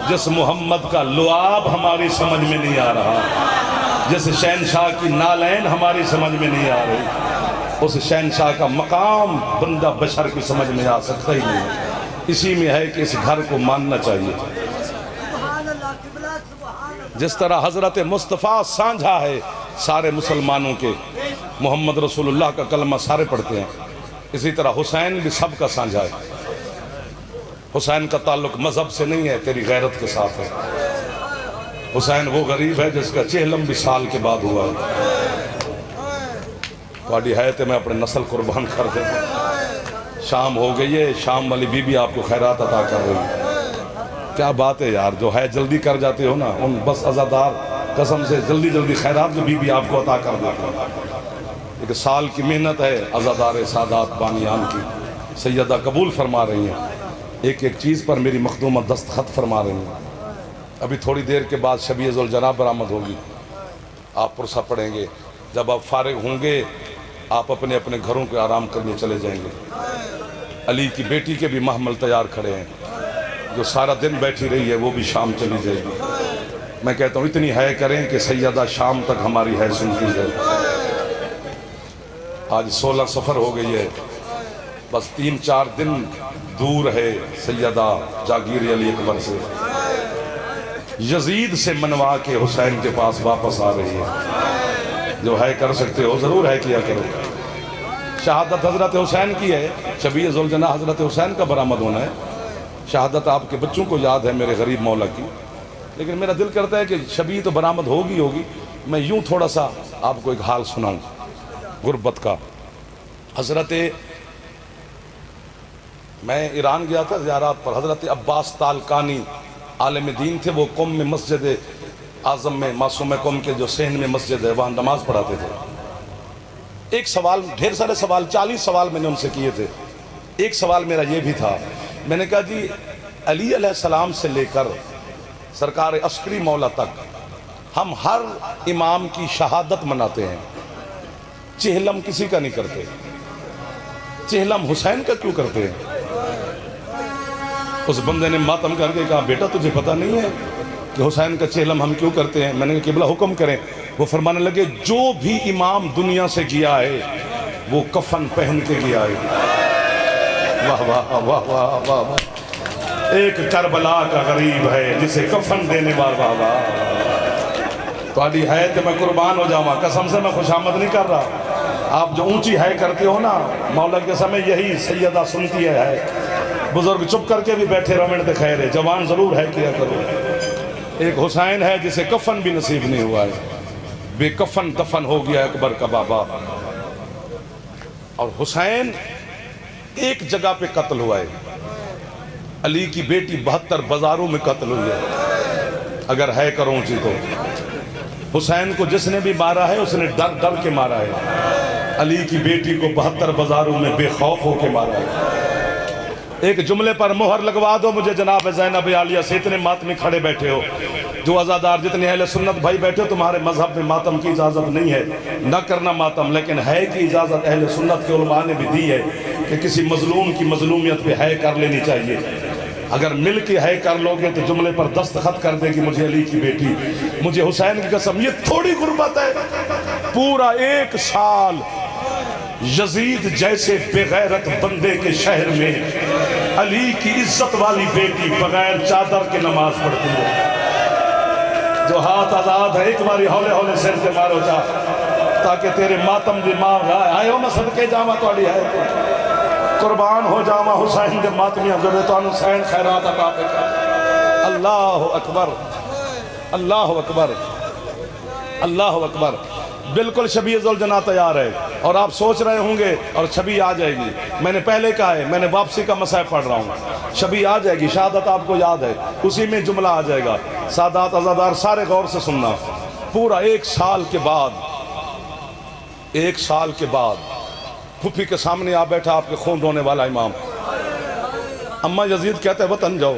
جس محمد کا لعاب ہماری سمجھ میں نہیں آ رہا, جس شہنشاہ کی نالین ہماری سمجھ میں نہیں آ رہی, اس شہنشاہ کا مقام بندہ بشر کی سمجھ میں آ سکتا ہی نہیں. اسی میں ہے کہ اس گھر کو ماننا چاہیے. جس طرح حضرت مصطفیٰ سانجھا ہے سارے مسلمانوں کے, محمد رسول اللہ کا کلمہ سارے پڑھتے ہیں, اسی طرح حسین بھی سب کا سانجھا ہے. حسین کا تعلق مذہب سے نہیں ہے, تیری غیرت کے ساتھ ہے. حسین وہ غریب ہے جس کا چہلم بھی سال کے بعد ہوا ہے. تھوڑی حیت میں اپنے نسل قربان کر دیں. شام ہو گئی ہے, شام والی بی بی آپ کو خیرات عطا کر رہی ہے. کیا بات ہے یار, جو ہے جلدی کر جاتے ہو نا, ان بس عزادار قسم سے جلدی خیرات جو بی بی آپ کو عطا کر دیتے ہیں. ایک سال کی محنت ہے عزادار سادات بانیان کی. سیدہ قبول فرما رہی ہیں, ایک ایک چیز پر میری مخدومہ دستخط فرما رہی ہیں. ابھی تھوڑی دیر کے بعد شبیہ ذوالجناب برآمد ہوگی, آپ پرسہ پڑھیں گے. جب آپ فارغ ہوں گے آپ اپنے اپنے گھروں کے آرام کرنے چلے جائیں گے. علی کی بیٹی کے بھی محمل تیار کھڑے ہیں, جو سارا دن بیٹھی رہی ہے وہ بھی شام چلی جائے گی. میں کہتا ہوں اتنی ہے کریں کہ سیدہ شام تک ہماری ہے سنتی ہے. آج 16 سفر ہو گئی ہے, بس 3-4 دن دور ہے سیدہ جاگیر علی اکبر سے. یزید سے منوا کے حسین کے پاس واپس آ رہی ہے. جو ہے کر سکتے ہو ضرور ہے کیا کرو. شہادت حضرت حسین کی ہے, شبیہ ذوالجناح حضرت حسین کا برآمد ہونا ہے. شہادت آپ کے بچوں کو یاد ہے میرے غریب مولا کی, لیکن میرا دل کرتا ہے کہ شبیہ تو برآمد ہوگی. میں یوں تھوڑا سا آپ کو ایک حال سناؤں غربت کا. میں ایران گیا تھا زیارات پر. حضرت عباس تالقانی عالم دین تھے, وہ قم میں مسجد اعظم میں معصوم قم کے جو صحن میں مسجد ہے وہاں نماز پڑھاتے تھے. ایک سوال, ڈھیر سارے سوال, 40 سوال میں نے ان سے کیے تھے. ایک سوال میرا یہ بھی تھا, میں نے کہا جی علی علیہ السلام سے لے کر سرکار عسکری مولا تک ہم ہر امام کی شہادت مناتے ہیں, چہلم کسی کا نہیں کرتے, چہلم حسین کا کیوں کرتے ہیں؟ اس بندے نے ماتم کر کے کہا بیٹا تجھے پتہ نہیں ہے کہ حسین کا چہلم ہم کیوں کرتے ہیں؟ میں نے کہا قبلہ حکم کریں. وہ فرمانے لگے جو بھی امام دنیا سے گیا ہے وہ کفن پہن کے گیا ہے. واہ واہ واہ واہ واہ واہ. ایک کربلا کا غریب ہے جسے کفن دینے والا. واہ واہ. تھوڑی ہے کہ میں قربان ہو جاؤں, قسم سے میں خوشامد نہیں کر رہا. آپ جو اونچی ہے کرتے ہو نا مولا کے سمے, یہی سیدہ سنتی ہے. بزرگ چپ کر کے بھی بیٹھے رہو, منٹ خیر ہے, جوان ضرور ہے کیا کرو. ایک حسین ہے جسے کفن بھی نصیب نہیں ہوا ہے, بے کفن دفن ہو گیا اکبر کا بابا. اور حسین ایک جگہ پہ قتل ہوا ہے, علی کی بیٹی 72 بازاروں میں قتل ہوئی ہے. اگر ہے کروں چی تو حسین کو جس نے بھی مارا ہے اس نے ڈر ڈر کے مارا ہے. علی کی بیٹی کو 72 بازاروں میں بے خوف ہو کے مارا ہے. ایک جملے پر مہر لگوا دو مجھے جناب زینب عالیہ سے, اتنے ماتمی کھڑے بیٹھے ہو, جو عزادار جتنے اہل سنت بھائی بیٹھے ہو, تمہارے مذہب میں ماتم کی اجازت نہیں ہے نہ کرنا ماتم, لیکن ہے کی اجازت اہل سنت کے علماء نے بھی دی ہے کہ کسی مظلوم کی مظلومیت پہ ہے کر لینی چاہیے. اگر مل کے ہے کر لو گے تو جملے پر دستخط کر دے گی مجھے علی کی بیٹی, مجھے حسین کی قسم. یہ تھوڑی غربت ہے, پورا 1 سال یزید جیسے بے غیرت بندے کے شہر میں علی کی عزت والی بیٹی بغیر چادر کے نماز پڑھتی ہے. جو ہاتھ آزاد ہے ایک باری ہولے ہولے سر سے مارو جا تاکہ تیرے ماتم دی ماں آئے ہو. میں صدقے جاما توڑی ہے قربان ہو جاما حسین دے ماتمیاں جو تو حسین خیرات عطا پہ کر. اللہ اکبر اللہ اکبر اللہ اکبر. بالکل شبیہ ذوالجناح تیار ہے اور آپ سوچ رہے ہوں گے اور شبیہ آ جائے گی. میں نے پہلے کہا ہے, میں نے واپسی کا مسائل پڑھ رہا ہوں, شبیہ آ جائے گی. شہادت آپ کو یاد ہے, اسی میں جملہ آ جائے گا. سادات عزادار سارے غور سے سننا. پورا 1 سال کے بعد, 1 سال کے بعد پھوپھی کے سامنے آ بیٹھا آپ کے خون رونے والا امام. اماں یزید کہتے ہیں وطن جاؤ,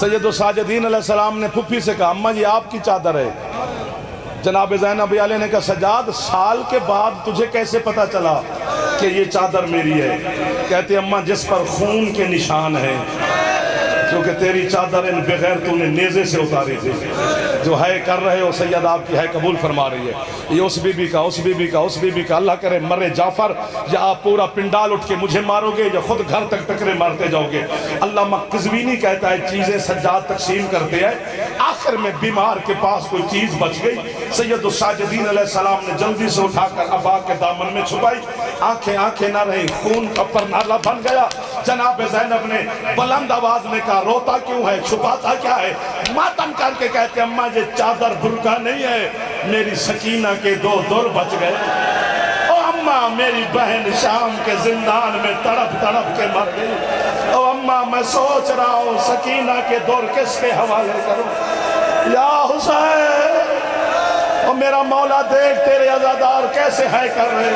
سید الساجدین علیہ السلام نے پھپھی سے کہا اماں یہ آپ کی چادر ہے۔ جناب زینب علیہ نے کہا سجاد سال کے بعد تجھے کیسے پتا چلا کہ یہ چادر میری ہے؟ کہتے اماں جس پر خون کے نشان ہیں، کیونکہ تیری چادر ان بغیر تو نے نیزے سے اتاری تھی، جو ہے کر رہے ہو سید آپ کی ہے قبول فرما رہی ہے۔ یہ اس بی بی کا اس بی بی کا اس بی بی کا، اللہ کرے مرے جعفر یا آپ پورا پنڈال اٹھ کے مجھے مارو گے یا خود گھر تک ٹکرے مارتے جاؤ گے۔ علامہ قزوینی کہتا ہے چیزیں سجاد تقسیم کرتے ہیں، آخر میں بیمار کے پاس کوئی چیز بچ گئی، سید الساجدین علیہ السلام نے جلدی سے اٹھا کر ابا کے دامن میں چھپائی، آنکھیں نہ رہیں، خون کا پر نالا بن گیا۔ جناب زینب نے بلند آواز میں کہا روتا کیوں ہے، چھپاتا کیا ہے؟ ماتم کر کے کہتے اماں یہ چادر برقع نہیں ہے، میری سکینہ کے 2 در بچ گئے۔ او اماں میری بہن شام کے زندان میں تڑپ تڑپ کے مر گئی۔ او اماں میں سوچ رہا ہوں سکینہ کے دور کس کے حوالے کروں؟ یا حسین، او میرا مولا دیکھ تیرے عزادار کیسے ہے کر رہے،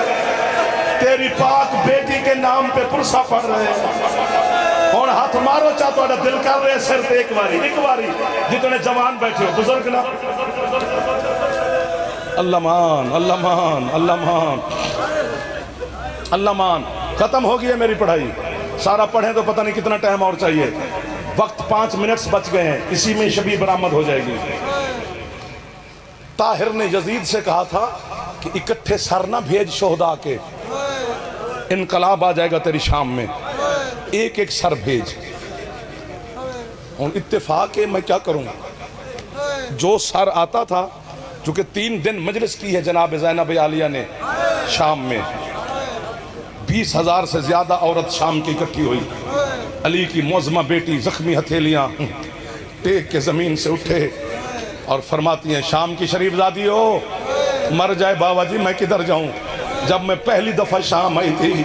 تیری پاک بیٹی کے نام پہ پرسہ پڑھ رہے ہیں، اور ہاتھ مارو چاہ تو دل کر رہے سر تے ایک باری جتنے جوان بیٹھے ہو بزرگ نا۔ اللہ مان اللہ مان اللہ مان اللہ مان۔ ختم ہو گئی ہے میری پڑھائی، سارا پڑھیں تو پتہ نہیں کتنا ٹائم اور چاہیے، وقت 5 منٹس بچ گئے ہیں، اسی میں شبی برآمد ہو جائے گی۔ طاہر نے یزید سے کہا تھا کہ اکٹھے سر نہ بھیج شہداء کے، انقلاب آ جائے گا تیری شام میں، ایک ایک سر بھیج۔ اور اتفاق ہے میں کیا کروں، جو سر آتا تھا، چونکہ 3 دن مجلس کی ہے جناب زینب عالیہ نے شام میں، 20,000 سے زیادہ عورت شام کی اکٹھی ہوئی، علی کی معظمہ بیٹی زخمی ہتھیلیاں ٹیک کے زمین سے اٹھے اور فرماتی ہیں شام کی شریف زادی ہو، مر جائے بابا جی میں کدھر جاؤں، جب میں پہلی دفعہ شام آئی تھی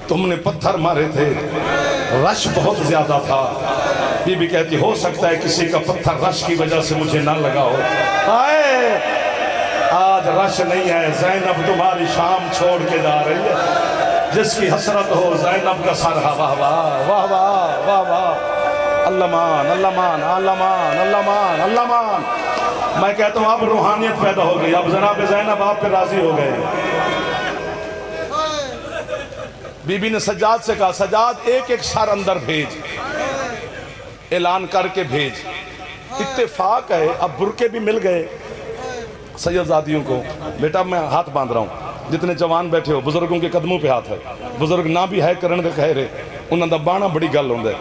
تم نے پتھر مارے تھے، رش بہت زیادہ تھا، بی بی کہتی ہو سکتا ہے کسی کا پتھر رش کی وجہ سے مجھے نہ لگا ہو، آئے آج رش نہیں ہے، زینب تمہاری شام چھوڑ کے جا رہی ہے، جس کی حسرت ہو زینب کا سر واہ واہ واہ واہ واہ واہ، اللہ مان اللہ مان اللہ مان اللہ مان اللہ مان۔ میں کہتا ہوں اب روحانیت پیدا ہو گئی، اب جناب زینب آپ پہ راضی ہو گئے۔ بی بی نے سجاد سے کہا سجاد ایک ایک سر اندر بھیج، اعلان کر کے بھیج۔ اتفاق ہے اب برقے بھی مل گئے سیدزادیوں کو، بیٹا میں ہاتھ باندھ رہا ہوں، جتنے جوان بیٹھے ہو بزرگوں کے قدموں پہ ہاتھ ہے، بزرگ نہ بھی ہے کرن دے کہہ رہے انہوں دا بانا بڑی گل ہوندے،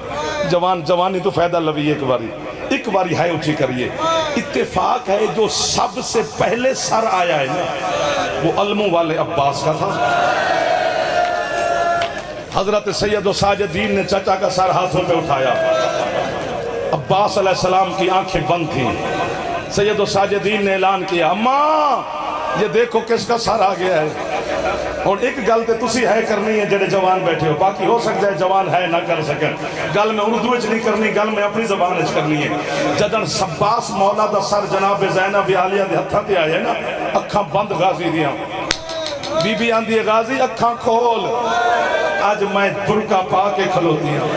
جوانی تو فائدہ لوی ایک باری ہے اچھی کریے۔ اتفاق ہے جو سب سے پہلے سر آیا ہے نا وہ علموں والے عباس کا تھا۔ حضرت سید الساجدین نے چچا کا سر ہاتھوں پہ اٹھایا، عباس علیہ السلام کی آنکھیں بند تھیں، سید الساجدین نے اعلان کیا اماں یہ دیکھو کس کا سر آ گیا ہے۔ اور ایک گل تے تسی ہے کرنی ہے جڑے جوان بیٹھے ہو، باقی ہو سکتا ہے جوان ہے نہ کر سکے، گل میں اردو وچ نہیں کرنی، گل میں اپنی زبان وچ کرنی ہے۔ جدن سباس مولا دا سر جناب زینب عالیہ دے ہتھاں تے آئے نا، اکھاں بند غازی دیاں، بی بی آندی ہے غازی اکھاں کھول، آج میں برقع پا کے کھلوتی ہوں،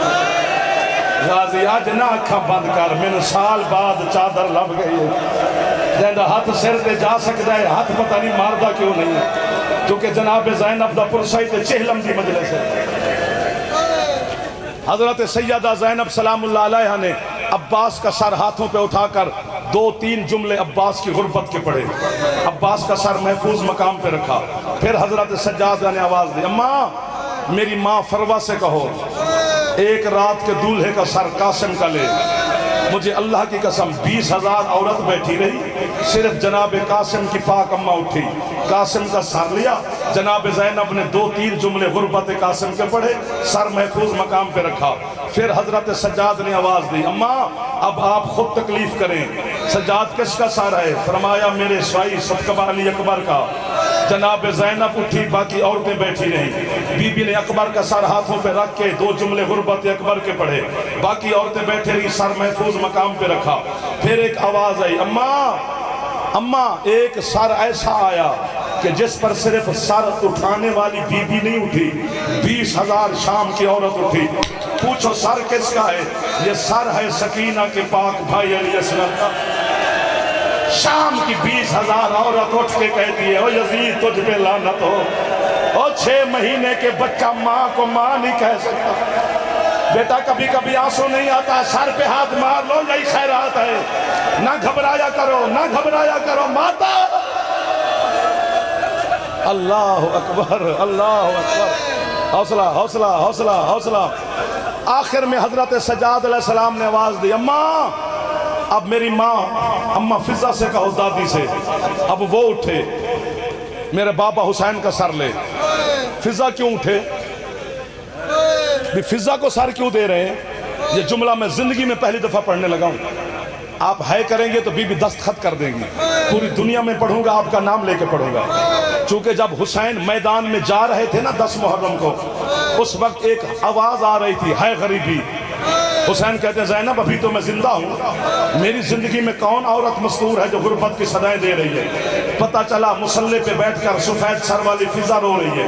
غازی آج نہ اکھاں بند کر، من سال بعد چادر لب گئی ہے، جہاں ہاتھ سر تے جا سکتا ہے، ہاتھ پتہ نہیں ماردہ کیوں نہیں ہے، کیونکہ جناب زینب دا پرسائی تے چہلم دی مجلس ہے۔ حضرت سیدہ زینب سلام اللہ علیہ نے عباس کا سر ہاتھوں پہ اٹھا کر 2-3 جملے عباس کی غربت کے پڑھے، عباس کا سر محفوظ مقام پہ رکھا، پھر حضرت سجادہ نے آواز دی اماں میری ماں فروہ سے کہو ایک رات کے دولہے کا سر قاسم کا لے، مجھے اللہ کی قسم 20,000 عورت بیٹھی رہی، صرف جناب قاسم کی پاک اماں اٹھی، قاسم کا سر لیا، جناب زینب نے 2-3 جملے غربت قاسم کے پڑھے، سر محفوظ مقام پہ رکھا، پھر حضرت سجاد نے آواز دی اماں اب آپ خود تکلیف کریں، سجاد کس کا سر ہے؟ فرمایا میرے سوائی صدقہ علی اکبر کا۔ جناب زینب اٹھی، باقی عورتیں بیٹھی رہیں، بی بی نے اکبر کا سر ہاتھوں پہ رکھ کے 2 جملے غربت اکبر کے پڑھے، باقی عورتیں بیٹھے رہی، سر محفوظ مقام پہ رکھا، پھر ایک آواز آئی اماں اماں ایک سر ایسا آیا کہ جس پر صرف سر اٹھانے والی بی بی نہیں اٹھی، 20,000 شام کی عورت اٹھی۔ پوچھو سر کس کا ہے؟ یہ سر ہے سکینہ کے پاک بھائی علیہ السلام کا۔ شام کی 20,000 عورت اٹھ کے کہتی ہے او یزید تجھ پہ لعنت ہو، او 6 مہینے کے بچہ ماں کو ماں نہیں کہہ سکتا۔ بیٹا کبھی کبھی آنسو نہیں آتا، سر پہ ہاتھ مار لو، یہی خیرات ہے۔ نہ گھبرایا کرو، نہ گھبرایا کرو ماتا۔ اللہ اکبر، اللہ اکبر۔ حوصلہ حوصلہ حوصلہ حوصلہ۔ آخر میں حضرت سجاد علیہ السلام نے آواز دی، اماں۔ اب میری ماں اماں فضہ سے کہو دادی سے، اب وہ اٹھے میرے بابا حسین کا سر لے۔ فضہ کیوں اٹھے؟ فضہ کو سر کیوں دے رہے ہیں؟ یہ جملہ میں زندگی میں پہلی دفعہ پڑھنے لگا ہوں۔ آپ ہے کریں گے تو بی بی دستخط کر دیں گی، پوری دنیا میں پڑھوں گا، آپ کا نام لے کے پڑھوں گا۔ چونکہ جب حسین میدان میں جا رہے تھے نا 10 محرم کو، اس وقت ایک آواز آ رہی تھی، ہے غریبی۔ حسین کہتے ہیں زینب ابھی تو میں زندہ ہوں، میری زندگی میں کون عورت مستور ہے جو غربت کی صدائیں دے رہی ہے؟ پتہ چلا مصلی پہ بیٹھ کر سفید سر والی فضہ رو رہی ہے۔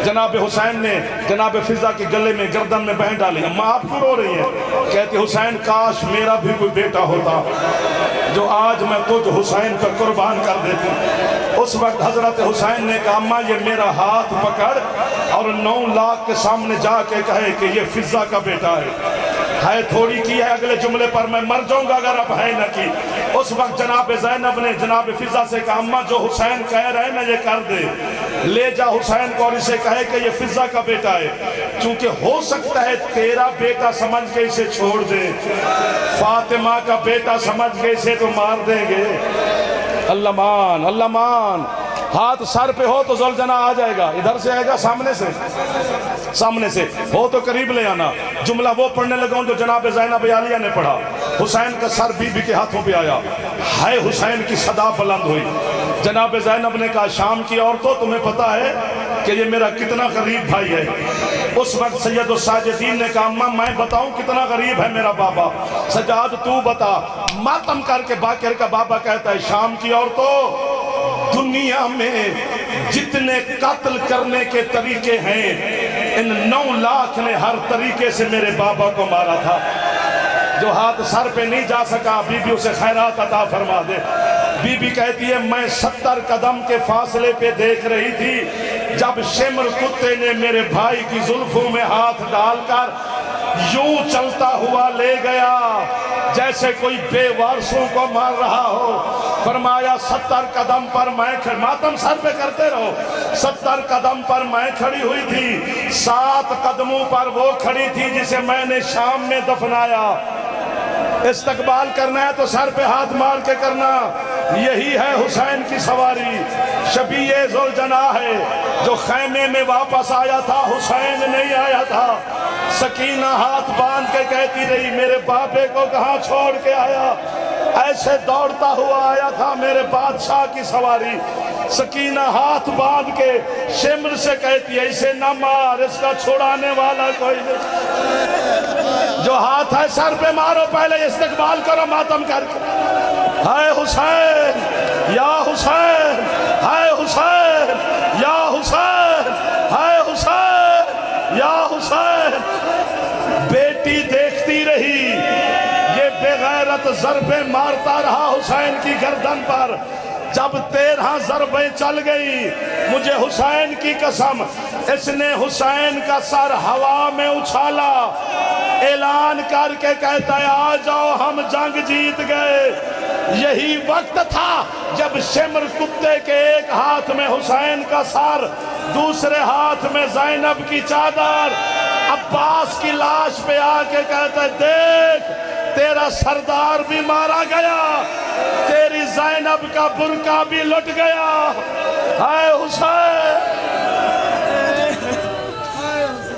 جناب حسین نے جناب فضہ کے گلے میں گردن میں بہن ڈالی، اماں آپ کیوں رو رہی ہیں؟ کہتی حسین کاش میرا بھی کوئی بیٹا ہوتا جو آج میں تجھ حسین پر قربان کر دیتی۔ اس وقت حضرت حسین نے کہا اماں یہ میرا ہاتھ پکڑ اور 9 لاکھ کے سامنے جا کے کہے کہ یہ فضہ کا بیٹا ہے تھوڑی کی ہے، اگلے جملے پر میں مر جاؤں گا اگر اب ہے نہ کی۔ اس وقت جناب زینب نے جناب فضہ سے کہا اماں جو حسین کہہ رہے نا یہ کر دے، لے جا حسین کو اور اسے کہے کہ یہ فضہ کا بیٹا ہے، چونکہ ہو سکتا ہے تیرا بیٹا سمجھ کے اسے چھوڑ دے، فاطمہ کا بیٹا سمجھ کے اسے تو مار دیں گے۔ اللہ مان، اللہ مان۔ ہاتھ سر پہ ہو تو ذوالجناح آ جائے گا، ادھر سے آئے گا سامنے سے، سامنے سے ہو تو قریب لے آنا۔ جملہ وہ پڑھنے لگا ہوں جو جناب زینب عالیہ نے پڑھا۔ حسین کا سر بی بی کے ہاتھوں پہ آیا، ہے حسین کی صدا بلند ہوئی۔ جناب زینب نے کہا شام کی عورتوں تمہیں پتا ہے کہ یہ میرا کتنا غریب بھائی ہے؟ اس وقت سید الساجدین نے کہا اماں میں بتاؤں کتنا غریب ہے میرا بابا؟ سجاد تو بتا۔ ماتم کر کے باقر کا بابا کہتا ہے شام کی عورتوں دنیا میں جتنے قتل کرنے کے طریقے ہیں ان 9 لاکھ نے ہر طریقے سے میرے بابا کو مارا تھا۔ جو ہاتھ سر پہ نہیں جا سکا بی بی اسے خیرات عطا فرما دے۔ بی بی کہتی ہے میں 70 قدم کے فاصلے پہ دیکھ رہی تھی جب شمر کتے نے میرے بھائی کی زلفوں میں ہاتھ ڈال کر یوں چلتا ہوا لے گیا جیسے کوئی بے وارثوں کو مار رہا ہو۔ فرمایا 70 قدم پر میں ماتم سر پہ کرتے رہو، 70 قدم پر میں کھڑی ہوئی تھی، 7 قدموں پر وہ کھڑی تھی جسے میں نے شام میں دفنایا۔ استقبال کرنا ہے تو سر پہ ہاتھ مار کے کرنا، یہی ہے حسین کی سواری۔ شبیہ ذوالجناح ہے جو خیمے میں واپس آیا تھا، حسین نہیں آیا تھا۔ سکینہ ہاتھ باندھ کے کہتی رہی میرے باپے کو کہاں چھوڑ کے آیا؟ ایسے دوڑتا ہوا آیا تھا میرے بادشاہ کی سواری۔ سکینہ ہاتھ باندھ کے شمر سے کہتی ہے اسے نہ مار، اس کا چھڑانے والا کوئی نہیں۔ جو ہاتھ ہے سر پہ مارو، پہلے استقبال کرو ماتم کر کے۔ ہائے حسین یا حسین، ہائے حسین یا حسین، ہائے حسین یا حسین۔ بیٹی دیکھتی رہی، یہ بے غیرت ضربیں مارتا رہا حسین کی گردن پر۔ جب 13 ضربیں چل گئی، مجھے حسین کی قسم اس نے حسین کا سر ہوا میں اچھالا، اعلان کر کے کہتا ہے آ جاؤ ہم جنگ جیت گئے۔ یہی وقت تھا جب شمر کتے کے ایک ہاتھ میں حسین کا سر، دوسرے ہاتھ میں زینب کی چادر، عباس کی لاش پہ آ کے کہتا ہے دیکھ تیرا سردار بھی مارا گیا، تیری زینب کا برقع بھی لٹ گیا۔ ہائے حسین